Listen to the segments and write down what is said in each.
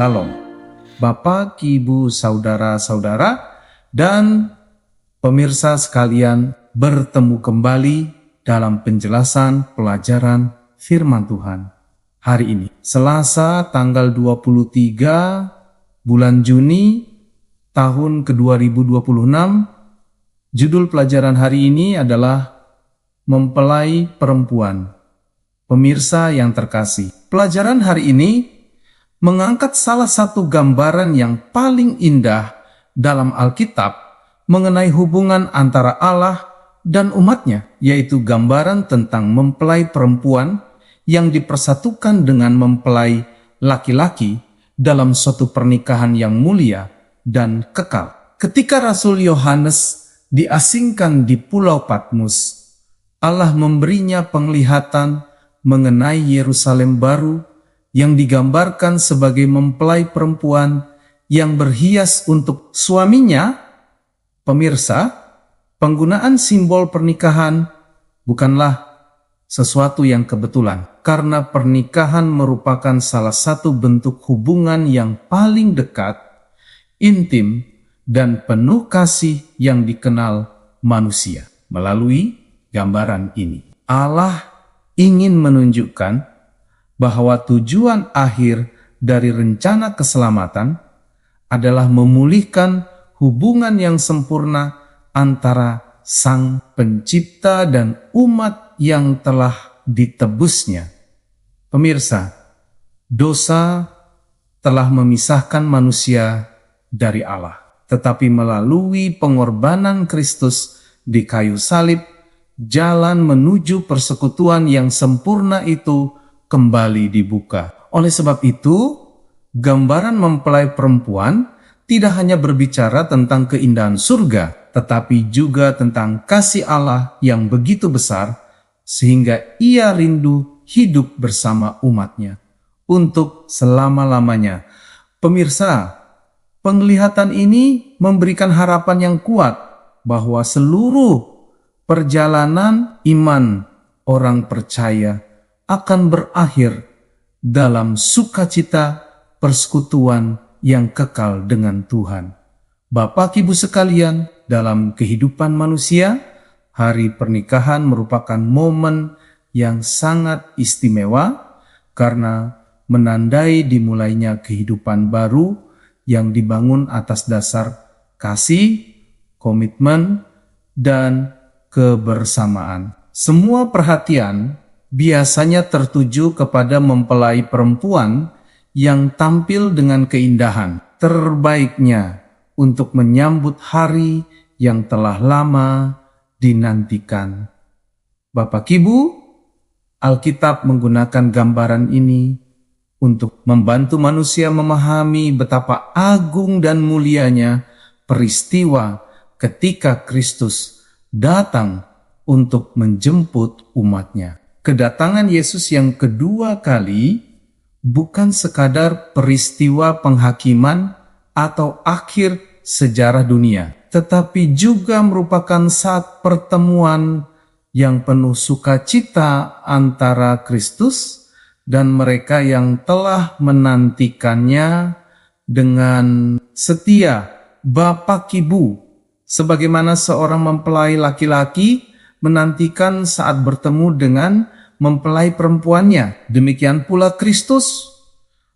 Shalom, Bapak, Ibu, saudara-saudara, dan pemirsa sekalian, bertemu kembali dalam penjelasan pelajaran firman Tuhan hari ini. Selasa tanggal 23 bulan Juni tahun ke-2026, judul pelajaran hari ini adalah Mempelai Perempuan. Pemirsa yang terkasih, pelajaran hari ini mengangkat salah satu gambaran yang paling indah dalam Alkitab mengenai hubungan antara Allah dan umatnya, yaitu gambaran tentang mempelai perempuan yang dipersatukan dengan mempelai laki-laki dalam suatu pernikahan yang mulia dan kekal. Ketika Rasul Yohanes diasingkan di Pulau Patmos, Allah memberinya penglihatan mengenai Yerusalem baru yang digambarkan sebagai mempelai perempuan yang berhias untuk suaminya. Pemirsa, penggunaan simbol pernikahan bukanlah sesuatu yang kebetulan, karena pernikahan merupakan salah satu bentuk hubungan yang paling dekat, intim, dan penuh kasih yang dikenal manusia. Melalui gambaran ini, Allah ingin menunjukkan bahwa tujuan akhir dari rencana keselamatan adalah memulihkan hubungan yang sempurna antara Sang Pencipta dan umat yang telah ditebusnya. Pemirsa, dosa telah memisahkan manusia dari Allah, tetapi melalui pengorbanan Kristus di kayu salib, jalan menuju persekutuan yang sempurna itu kembali dibuka. Oleh sebab itu, gambaran mempelai perempuan tidak hanya berbicara tentang keindahan surga, tetapi juga tentang kasih Allah yang begitu besar, sehingga Ia rindu hidup bersama umatnya untuk selama-lamanya. Pemirsa, penglihatan ini memberikan harapan yang kuat bahwa seluruh perjalanan iman orang percaya akan berakhir dalam sukacita persekutuan yang kekal dengan Tuhan. Bapak Ibu sekalian, dalam kehidupan manusia, hari pernikahan merupakan momen yang sangat istimewa karena menandai dimulainya kehidupan baru yang dibangun atas dasar kasih, komitmen, dan kebersamaan. Semua perhatian biasanya tertuju kepada mempelai perempuan yang tampil dengan keindahan terbaiknya untuk menyambut hari yang telah lama dinantikan. Bapak Ibu, Alkitab menggunakan gambaran ini untuk membantu manusia memahami betapa agung dan mulianya peristiwa ketika Kristus datang untuk menjemput umatnya. Kedatangan Yesus yang kedua kali bukan sekadar peristiwa penghakiman atau akhir sejarah dunia, tetapi juga merupakan saat pertemuan yang penuh sukacita antara Kristus dan mereka yang telah menantikannya dengan setia. Bapak Ibu, sebagaimana seorang mempelai laki-laki menantikan saat bertemu dengan mempelai perempuannya, demikian pula Kristus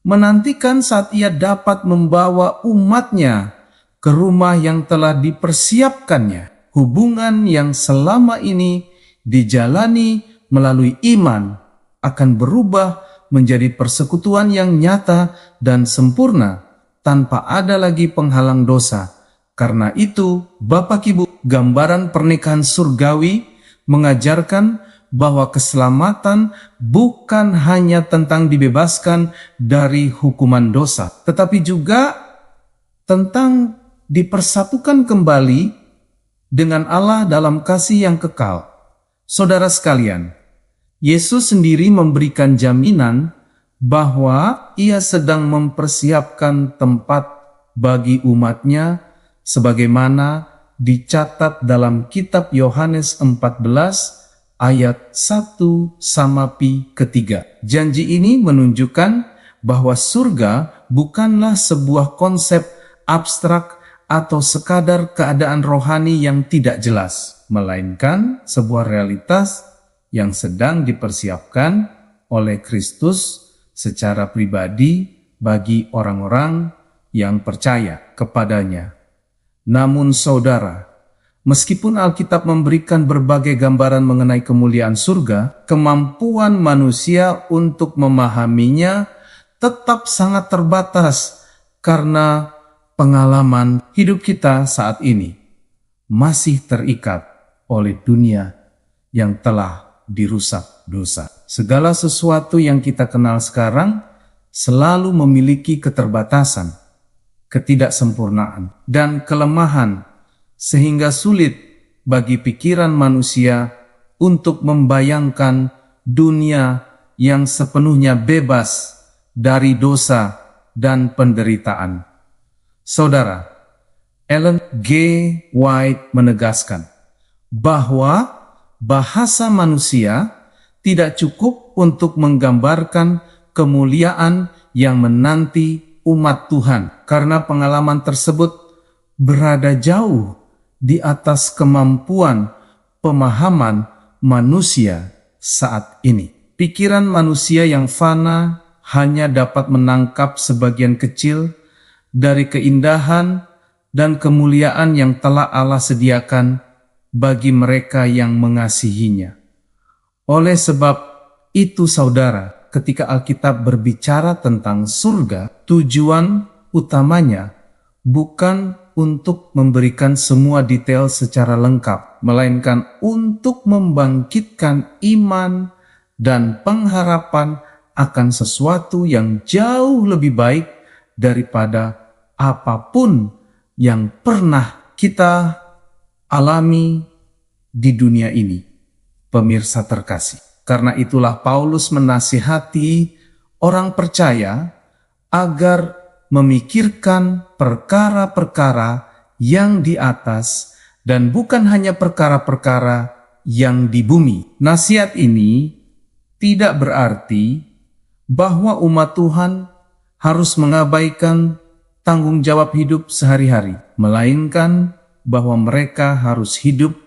menantikan saat Ia dapat membawa umatnya ke rumah yang telah dipersiapkannya. Hubungan yang selama ini dijalani melalui iman akan berubah menjadi persekutuan yang nyata dan sempurna tanpa ada lagi penghalang dosa. Karena itu, Bapak Ibu, gambaran pernikahan surgawi mengajarkan bahwa keselamatan bukan hanya tentang dibebaskan dari hukuman dosa, tetapi juga tentang dipersatukan kembali dengan Allah dalam kasih yang kekal. Saudara sekalian, Yesus sendiri memberikan jaminan bahwa Ia sedang mempersiapkan tempat bagi umatnya sebagaimana dicatat dalam kitab Yohanes 14 ayat 1-3. Janji ini menunjukkan bahwa surga bukanlah sebuah konsep abstrak atau sekadar keadaan rohani yang tidak jelas, melainkan sebuah realitas yang sedang dipersiapkan oleh Kristus secara pribadi bagi orang-orang yang percaya kepadanya. Namun saudara, meskipun Alkitab memberikan berbagai gambaran mengenai kemuliaan surga, kemampuan manusia untuk memahaminya tetap sangat terbatas karena pengalaman hidup kita saat ini masih terikat oleh dunia yang telah dirusak dosa. Segala sesuatu yang kita kenal sekarang selalu memiliki keterbatasan, ketidaksempurnaan, dan kelemahan, sehingga sulit bagi pikiran manusia untuk membayangkan dunia yang sepenuhnya bebas dari dosa dan penderitaan. Saudara, Ellen G. White menegaskan bahwa bahasa manusia tidak cukup untuk menggambarkan kemuliaan yang menanti umat Tuhan, karena pengalaman tersebut berada jauh di atas kemampuan pemahaman manusia saat ini. Pikiran manusia yang fana hanya dapat menangkap sebagian kecil dari keindahan dan kemuliaan yang telah Allah sediakan bagi mereka yang mengasihinya. Oleh sebab itu saudara, ketika Alkitab berbicara tentang surga, tujuan utamanya bukan untuk memberikan semua detail secara lengkap, melainkan untuk membangkitkan iman dan pengharapan akan sesuatu yang jauh lebih baik daripada apapun yang pernah kita alami di dunia ini, pemirsa terkasih. Karena itulah Paulus menasihati orang percaya agar memikirkan perkara-perkara yang di atas dan bukan hanya perkara-perkara yang di bumi. Nasihat ini tidak berarti bahwa umat Tuhan harus mengabaikan tanggung jawab hidup sehari-hari, melainkan bahwa mereka harus hidup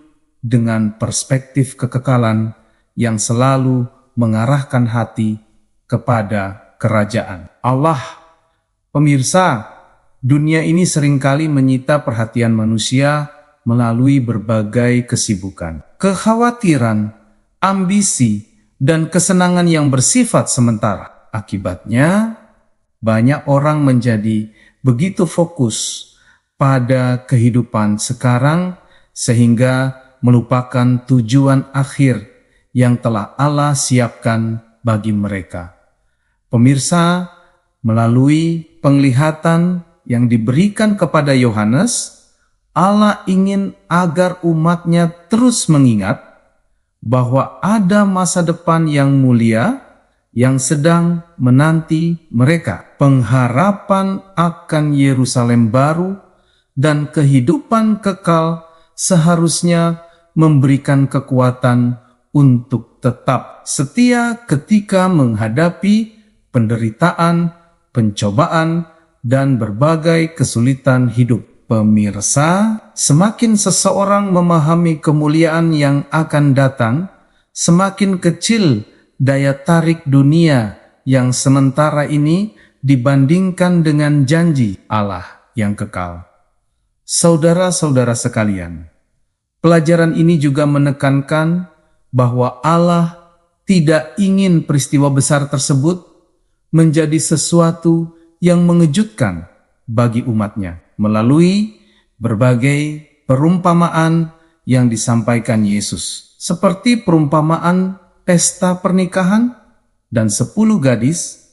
dengan perspektif kekekalan yang selalu mengarahkan hati kepada kerajaan Allah. Pemirsa, dunia ini seringkali menyita perhatian manusia melalui berbagai kesibukan, kekhawatiran, ambisi, dan kesenangan yang bersifat sementara. Akibatnya, banyak orang menjadi begitu fokus pada kehidupan sekarang sehingga melupakan tujuan akhir yang telah Allah siapkan bagi mereka. Pemirsa, melalui penglihatan yang diberikan kepada Yohanes, Allah ingin agar umatnya terus mengingat bahwa ada masa depan yang mulia yang sedang menanti mereka. Pengharapan akan Yerusalem baru dan kehidupan kekal seharusnya memberikan kekuatan untuk tetap setia ketika menghadapi penderitaan, pencobaan, dan berbagai kesulitan hidup. Pemirsa, semakin seseorang memahami kemuliaan yang akan datang, semakin kecil daya tarik dunia yang sementara ini dibandingkan dengan janji Allah yang kekal. Saudara-saudara sekalian, pelajaran ini juga menekankan bahwa Allah tidak ingin peristiwa besar tersebut menjadi sesuatu yang mengejutkan bagi umatnya melalui berbagai perumpamaan yang disampaikan Yesus, seperti perumpamaan pesta pernikahan dan 10 gadis.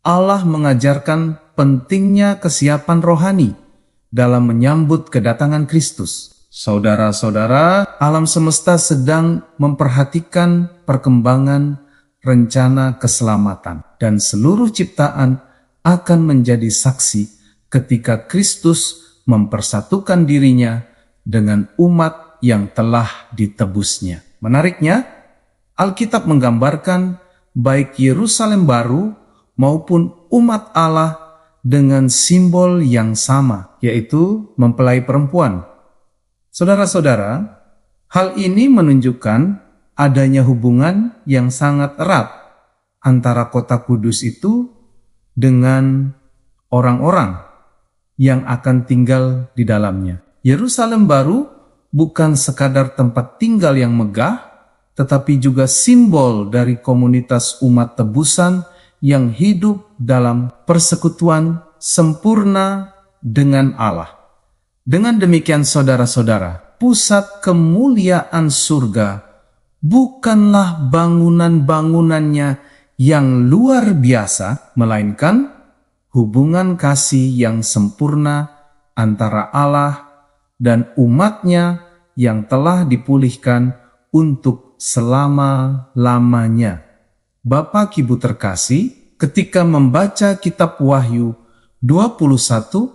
Allah mengajarkan pentingnya kesiapan rohani dalam menyambut kedatangan Kristus. Saudara-saudara, alam semesta sedang memperhatikan perkembangan rencana keselamatan, dan seluruh ciptaan akan menjadi saksi ketika Kristus mempersatukan dirinya dengan umat yang telah ditebusnya. Menariknya, Alkitab menggambarkan baik Yerusalem baru maupun umat Allah dengan simbol yang sama, yaitu mempelai perempuan. Saudara-saudara, hal ini menunjukkan adanya hubungan yang sangat erat antara kota kudus itu dengan orang-orang yang akan tinggal di dalamnya. Yerusalem baru bukan sekadar tempat tinggal yang megah, tetapi juga simbol dari komunitas umat tebusan yang hidup dalam persekutuan sempurna dengan Allah. Dengan demikian saudara-saudara, pusat kemuliaan surga bukanlah bangunan-bangunannya yang luar biasa, melainkan hubungan kasih yang sempurna antara Allah dan umatnya yang telah dipulihkan untuk selama-lamanya. Bapak Ibu terkasih, ketika membaca kitab Wahyu 21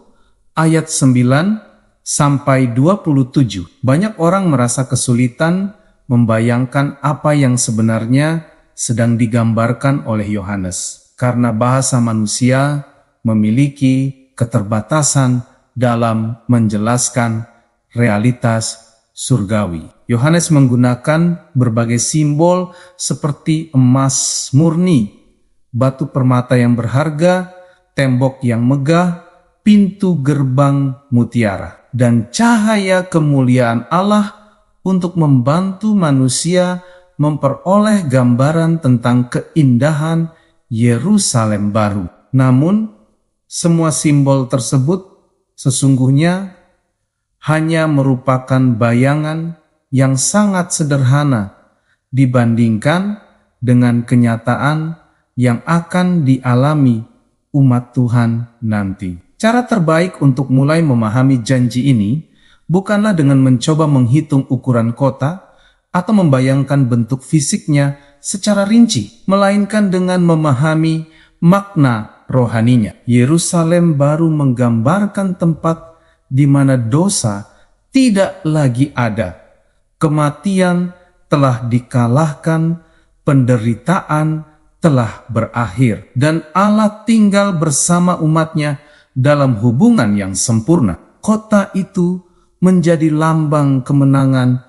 ayat 9 sampai 27, banyak orang merasa kesulitan membayangkan apa yang sebenarnya sedang digambarkan oleh Yohanes, karena bahasa manusia memiliki keterbatasan dalam menjelaskan realitas surgawi. Yohanes menggunakan berbagai simbol seperti emas murni, batu permata yang berharga, tembok yang megah, pintu gerbang mutiara, dan cahaya kemuliaan Allah untuk membantu manusia memperoleh gambaran tentang keindahan Yerusalem baru. Namun, semua simbol tersebut sesungguhnya hanya merupakan bayangan yang sangat sederhana dibandingkan dengan kenyataan yang akan dialami umat Tuhan nanti. Cara terbaik untuk mulai memahami janji ini bukanlah dengan mencoba menghitung ukuran kota atau membayangkan bentuk fisiknya secara rinci, melainkan dengan memahami makna rohaninya. Yerusalem baru menggambarkan tempat di mana dosa tidak lagi ada. Kematian telah dikalahkan, penderitaan telah berakhir, dan Allah tinggal bersama umatnya dalam hubungan yang sempurna. Kota itu menjadi lambang kemenangan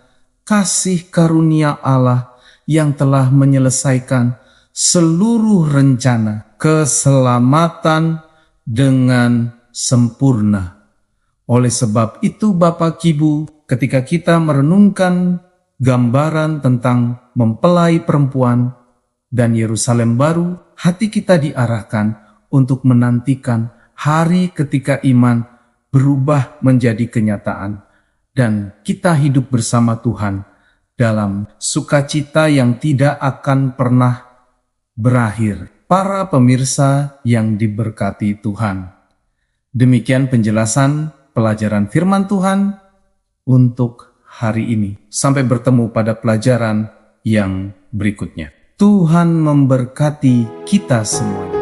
kasih karunia Allah yang telah menyelesaikan seluruh rencana keselamatan dengan sempurna. Oleh sebab itu Bapak Ibu, ketika kita merenungkan gambaran tentang mempelai perempuan dan Yerusalem baru, hati kita diarahkan untuk menantikan hari ketika iman berubah menjadi kenyataan dan kita hidup bersama Tuhan dalam sukacita yang tidak akan pernah berakhir. Para pemirsa yang diberkati Tuhan, demikian penjelasan pelajaran firman Tuhan untuk hari ini. Sampai bertemu pada pelajaran yang berikutnya. Tuhan memberkati kita semua.